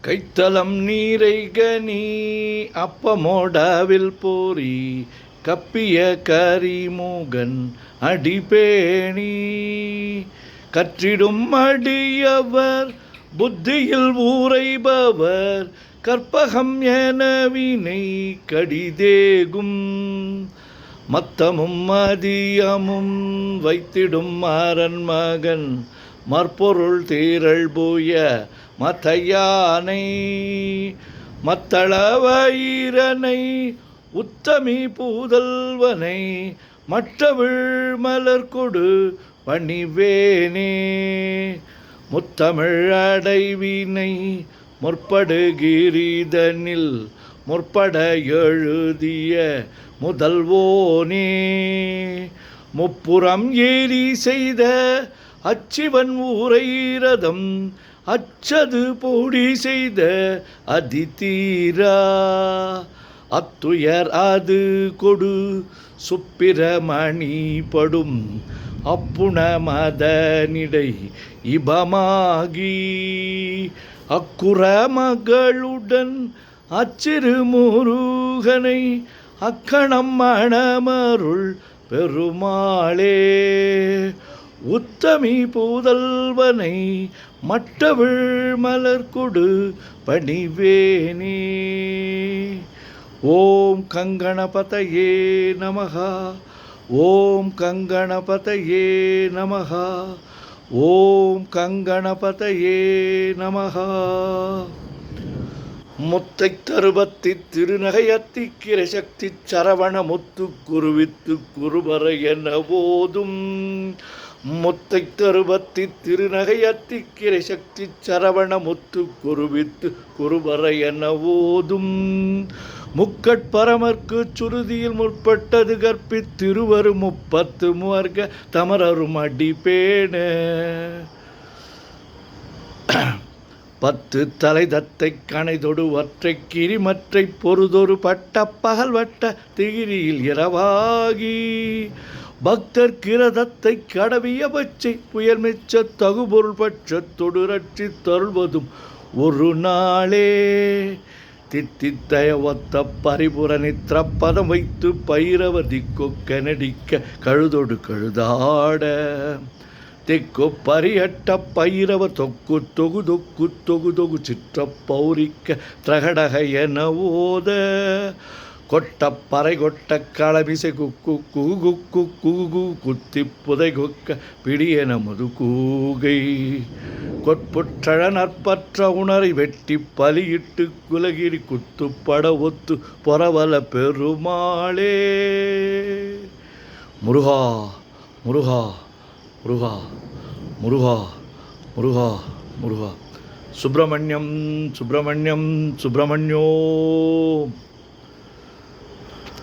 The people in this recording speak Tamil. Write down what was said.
கைத்தலம் நீரை கனி அப்பமோடாவில் போரி கப்பிய கரிமூகன் அடிபேணி கற்றிடும் அடியவர் புத்தியில் ஊரைபவர் கற்பகம் எனவினை கடிதேகும் மத்தமும் மதியமும் வைத்திடும் மாறன் மகன் மற்பொருள் தீரள் பூய மத்தையானை மத்தளவயிரனை உத்தமி பூதல்வனை மற்றவிழ் மலர் கொடு பணிவேனே முத்தமிழ் அடைவினை முற்படுகிரிதனில் முற்பட எழுதிய முதல்வோனே முப்புறம் ஏறி செய்த அச்சிவன் ஊரைரதம் அச்சது போடி செய்த அதிதீரா அத்துயர் அது கொடு சுப்பிரமணி படும் அப்புண மதனிடை இபமாகி அக்குற மகளுடன் அச்சிறு முருகனை அக்கணம் மணமருள் பெருமாளே உத்தமி பூதல்வனை மற்றவிழ் மலர் கொடு பணிவேனே. ஓம் கங்கணபதயே நமஹ. ஓம் கங்கணபதயே நமஹ. ஓம் கங்கணபதயே நமஹ. முத்தை தருபத்தி திருநகையத்தி கிரசக்தி சரவண முத்து குருவித்து குருபர என போதும் முத்தை தருபத்தி திருநகையத்தி கிரசக்தி சரவண முத்து குருவித்து குருபர என ஓதும் முக்கட்பரமர்க்கு சுருதியில் முற்பட்டது கற்பித்திருவரு 30 முவர்க தமரரும் அடிபேண 10 தலை தத்தை கணைதொடு ஒற்றை கிரிமற்றை பொறுதொரு பட்ட பகல் வட்ட திகிரியில் இரவாகி பக்தர் கிரதத்தை கடவிய பச்சை புயல் மிச்ச தகுபொருள் பட்ச தொடுரட்சி தருள்வதும் ஒரு நாளே தித்தித்தய ஒத்த பரிபுர நித்திரப்பதம் வைத்து பைரவதி கொக்கனடிக்க கழுதொடு கழுதாட தெக்கு பரியட்ட பைரவ தொக்கு தொகு தொக்கு தொகு தொகு சிற்ற பௌரிக்க திரகடக என ஓத கொட்டப்பறை கொட்ட களமிசை குக்கு குகு குகு குத்தி புதை கொக்க பிடியென முது கூகை கொட்புற்றழ நற்பற்ற உணரை வெட்டி பலியிட்டு குலகிரி குத்துப்பட ஒத்து பொறவல பெருமாளே. முருகா முருகா முருகா முருகா முருகா முருகா. சுப்பிரமணியம் சுப்பிரமணியம் சுப்பிரமணியோம்.